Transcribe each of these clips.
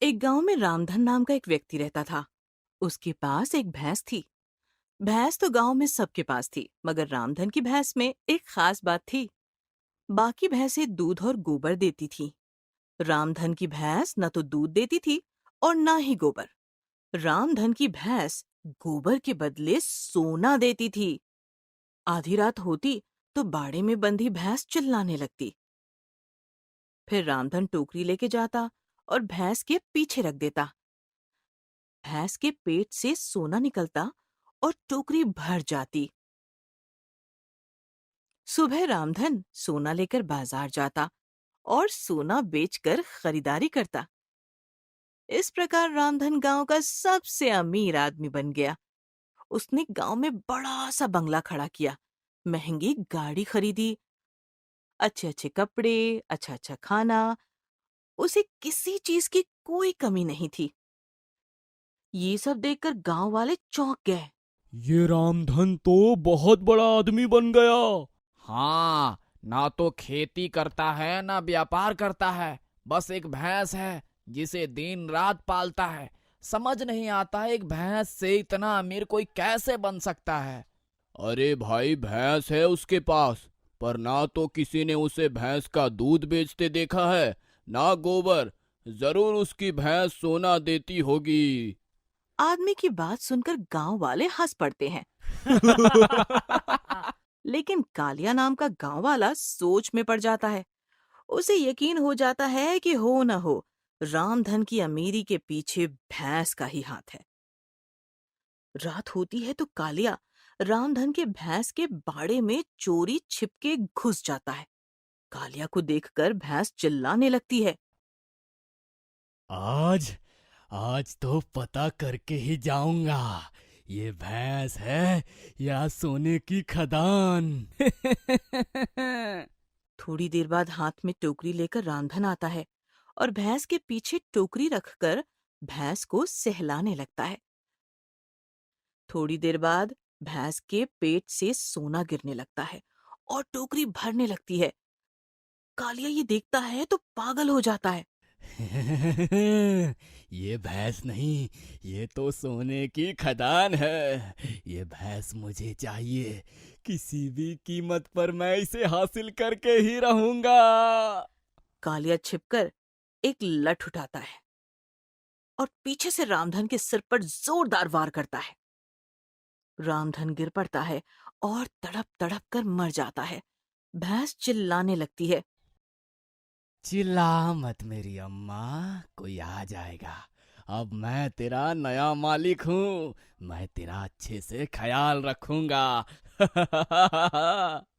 एक गांव में रामधन नाम का एक व्यक्ति रहता था। उसके पास एक भैंस थी। भैंस तो गांव में सबके पास थी, मगर रामधन की भैंस में एक खास बात थी। बाकी भैंसें दूध और गोबर देती थीं। रामधन की भैंस न तो दूध देती थी और न ही गोबर। रामधन की भैंस गोबर के बदले सोना देती थी। आधी रात होती तो बाड़े में बंधी भैंस चिल्लाने लगती। फिर रामधन टोकरी लेके जाता और भैंस के पीछे रख देता। भैंस के पेट से सोना निकलता और टोकरी भर जाती। सुबह रामधन सोना लेकर बाजार जाता और सोना बेचकर खरीदारी करता। इस प्रकार रामधन गांव का सबसे अमीर आदमी बन गया। उसने गांव में बड़ा सा बंगला खड़ा किया, महंगी गाड़ी खरीदी, अच्छे अच्छे कपड़े, अच्छा अच्छा खाना। उसे किसी चीज की कोई कमी नहीं थी। ये सब देखकर गांव वाले चौंक गए। ये रामधन तो बहुत बड़ा आदमी बन गया। हाँ, ना तो खेती करता है ना व्यापार करता है। बस एक भैंस है जिसे दिन रात पालता है। समझ नहीं आता एक भैंस से इतना अमीर कोई कैसे बन सकता है। अरे भाई, भैंस है उसके पास, पर ना तो किसी ने उसे भैंस का दूध बेचते देखा है, ना गोबर। जरूर उसकी भैंस सोना देती होगी। आदमी की बात सुनकर गांव वाले हंस पड़ते हैं। लेकिन कालिया नाम का गांव वाला सोच में पड़ जाता है। उसे यकीन हो जाता है कि हो न हो, रामधन की अमीरी के पीछे भैंस का ही हाथ है। रात होती है तो कालिया रामधन के भैंस के बाड़े में चोरी छिपके घुस जाता है। कालिया को देखकर भैंस चिल्लाने लगती है। आज आज तो पता करके ही जाऊंगा, ये भैंस है या सोने की खदान। थोड़ी देर बाद हाथ में टोकरी लेकर रामधन आता है और भैंस के पीछे टोकरी रखकर भैंस को सहलाने लगता है। थोड़ी देर बाद भैंस के पेट से सोना गिरने लगता है और टोकरी भरने लगती है। कालिया ये देखता है तो पागल हो जाता है। ये भैंस नहीं, ये तो सोने की खदान है। ये भैंस मुझे चाहिए, किसी भी कीमत पर मैं इसे हासिल करके ही रहूंगा। कालिया छिपकर एक लठ उठाता है और पीछे से रामधन के सिर पर जोरदार वार करता है। रामधन गिर पड़ता है और तड़प तड़प कर मर जाता है। भैंस चिल्लाने लगती है। चिल्ला मत मेरी अम्मा, कोई आ जाएगा। अब मैं तेरा नया मालिक हूँ, मैं तेरा अच्छे से ख्याल रखूंगा।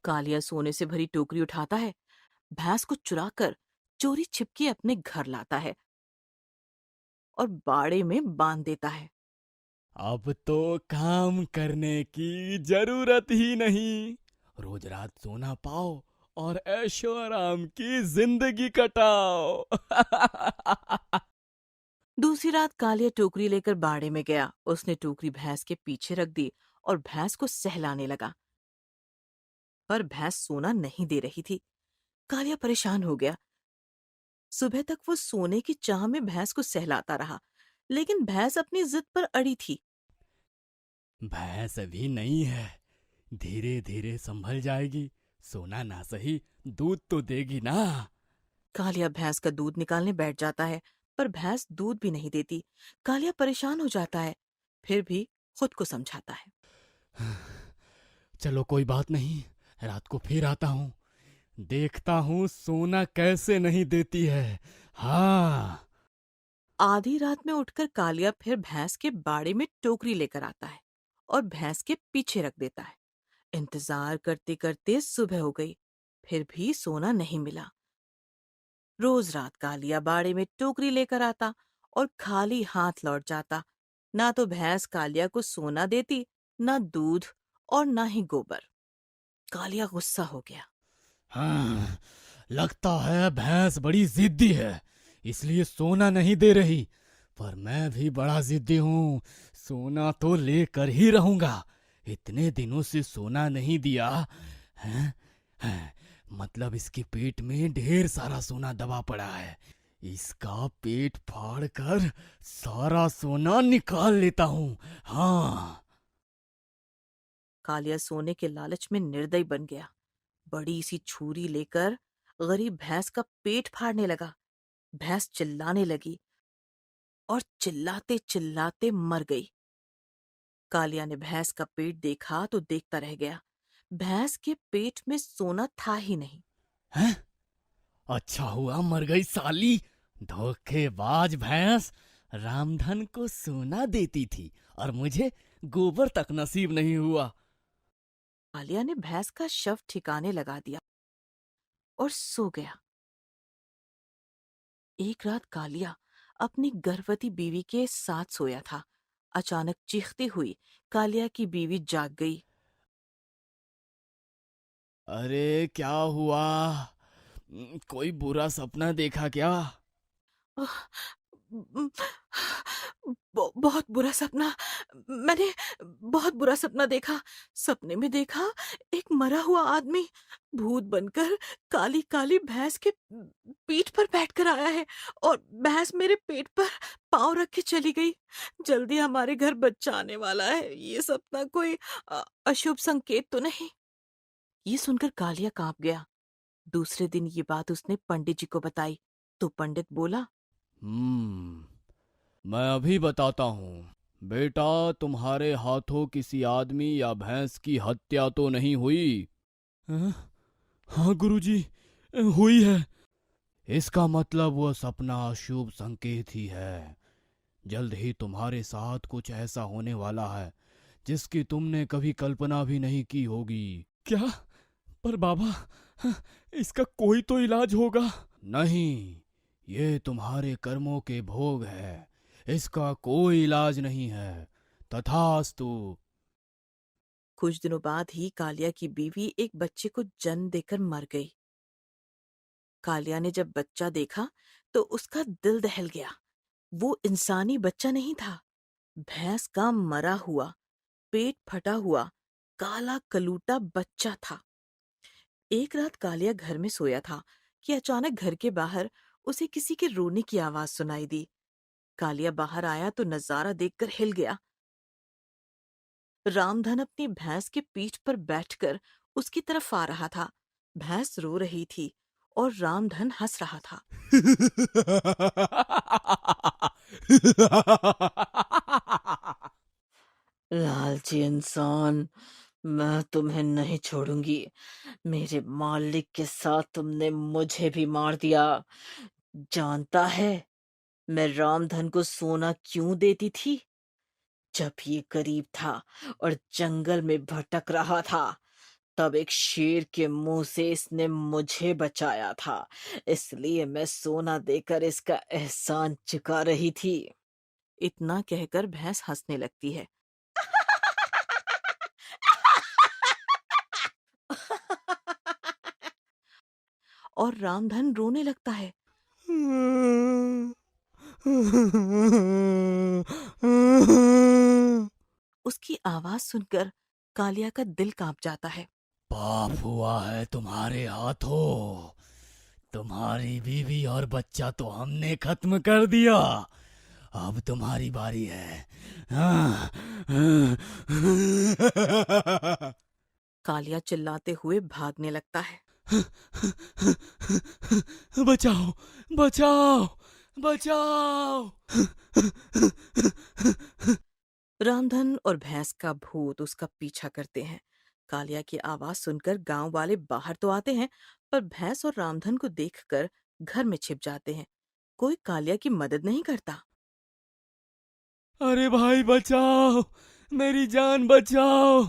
कालिया सोने से भरी टोकरी उठाता है, भैंस को चुराकर चोरी छिपके अपने घर लाता है और बाड़े में बांध देता है। अब तो काम करने की जरूरत ही नहीं, रोज रात सोना पाओ और ऐशो आराम की जिंदगी कटाओ। दूसरी रात कालिया टोकरी लेकर बाड़े में गया। उसने टोकरी भैंस के पीछे रख दी और भैंस को सहलाने लगा, पर भैंस सोना नहीं दे रही थी। कालिया परेशान हो गया। सुबह तक वो सोने की चाह में भैंस को सहलाता रहा, लेकिन भैंस अपनी जिद पर अड़ी थी। भैंस अभी नहीं है, धीरे धीरे संभल जाएगी। सोना ना सही, दूध तो देगी ना। कालिया भैंस का दूध निकालने बैठ जाता है, पर भैंस दूध भी नहीं देती। कालिया परेशान हो जाता है, फिर भी खुद को समझाता है। चलो कोई बात नहीं, रात को फिर आता हूँ, देखता हूँ सोना कैसे नहीं देती है। हाँ। आधी रात में उठकर कालिया फिर भैंस के बाड़े में टोकरी लेकर आता है और भैंस के पीछे रख देता है। इंतजार करते करते सुबह हो गई, फिर भी सोना नहीं मिला। रोज रात कालिया बाड़े में टोकरी लेकर आता और खाली हाथ लौट जाता। ना तो भैंस कालिया को सोना देती, ना दूध और ना ही गोबर। कालिया गुस्सा हो गया। हाँ, लगता है भैंस बड़ी जिद्दी है, इसलिए सोना नहीं दे रही। पर मैं भी बड़ा जिद्दी हूँ, सोना तो लेकर ही रहूंगा। इतने दिनों से सोना नहीं दिया हैं? हैं, मतलब इसके पेट में ढेर सारा सोना दबा पड़ा है। इसका पेट फाड़ कर सारा सोना निकाल लेता हूँ। हाँ। कालिया सोने के लालच में निर्दयी बन गया। बड़ी सी छुरी लेकर गरीब भैंस का पेट फाड़ने लगा। भैंस चिल्लाने लगी और चिल्लाते चिल्लाते मर गई। कालिया ने भैंस का पेट देखा तो देखता रह गया। भैंस के पेट में सोना था ही नहीं। हैं? अच्छा हुआ मर गई साली। धोखेबाज भैंस रामधन को सोना देती थी और मुझे गोबर तक नसीब नहीं हुआ। कालिया ने भैंस का शव ठिकाने लगा दिया और सो गया। एक रात कालिया अपनी गर्भवती बीवी के साथ सोया था। अचानक चीखती हुई कालिया की बीवी जाग गई। अरे क्या हुआ? कोई बुरा सपना देखा क्या? आह, बहुत बुरा सपना। मैंने बहुत बुरा सपना देखा। सपने में देखा एक मरा हुआ आदमी भूत बनकर काली काली भैंस के पीठ पर बैठकर आया है और भैंस मेरे पेट पर पाँव रख के चली गई। जल्दी हमारे घर बच्चा आने वाला है। ये सपना कोई अशुभ संकेत तो नहीं? ये सुनकर कालिया कांप गया। दूसरे दिन ये बात उसने पंडित जी को बताई तो पंडित बोला, मैं अभी बताता हूँ। बेटा, तुम्हारे हाथों किसी आदमी या भैंस की हत्या तो नहीं हुई? हाँ गुरुजी, हुई है। इसका मतलब वो सपना अशुभ संकेत ही है। जल्द ही तुम्हारे साथ कुछ ऐसा होने वाला है जिसकी तुमने कभी कल्पना भी नहीं की होगी। क्या? पर बाबा, इसका कोई तो इलाज होगा। नहीं, ये तुम्हारे कर्मों के भोग है। इसका कोई इलाज नहीं है। तथास्तु। कुछ दिनों बाद ही कालिया की बीवी एक बच्चे को जन्म देकर मर गई। कालिया ने जब बच्चा देखा तो उसका दिल दहल गया। वो इंसानी बच्चा नहीं था, भैंस का मरा हुआ, पेट फटा हुआ, काला कलूटा बच्चा था। एक रात कालिया घर में सोया था कि अचानक घर के बाहर उसे किसी के रोने की आवाज सुनाई दी। कालिया बाहर आया तो नजारा देखकर हिल गया। रामधन अपनी भैंस के पीठ पर बैठकर उसकी तरफ आ रहा था। भैंस रो रही थी और रामधन हंस रहा था। लालची इंसान, मैं तुम्हें नहीं छोड़ूंगी। मेरे मालिक के साथ तुमने मुझे भी मार दिया। जानता है मैं रामधन को सोना क्यों देती थी? जब ये गरीब था और जंगल में भटक रहा था, तब एक शेर के मुंह से इसने मुझे बचाया था। इसलिए मैं सोना देकर इसका एहसान चुका रही थी। इतना कहकर भैंस हंसने लगती है। और रामधन रोने लगता है। उसकी आवाज सुनकर कालिया का दिल कांप जाता है। पाप हुआ है तुम्हारे हाथों। तुम्हारी बीवी और बच्चा तो हमने खत्म कर दिया। अब तुम्हारी बारी है। कालिया चिल्लाते हुए भागने लगता है। बचाओ, बचाओ, बचाओ। रामधन और भैंस का भूत उसका पीछा करते हैं। कालिया की आवाज सुनकर गांव वाले बाहर तो आते हैं, पर भैंस और रामधन को देखकर घर में छिप जाते हैं। कोई कालिया की मदद नहीं करता। अरे भाई बचाओ, मेरी जान बचाओ।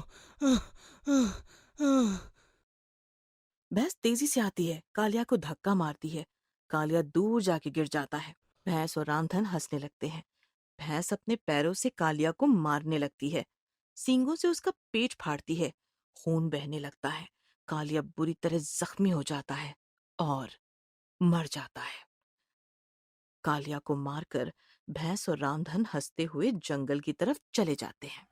भैंस तेजी से आती है, कालिया को धक्का मारती है। कालिया दूर जाके गिर जाता है। भैंस और रामधन हंसने लगते हैं। भैंस अपने पैरों से कालिया को मारने लगती है। सींगों से उसका पेट फाड़ती है। खून बहने लगता है। कालिया बुरी तरह जख्मी हो जाता है और मर जाता है। कालिया को मारकर भैंस और रामधन हंसते हुए जंगल की तरफ चले जाते हैं।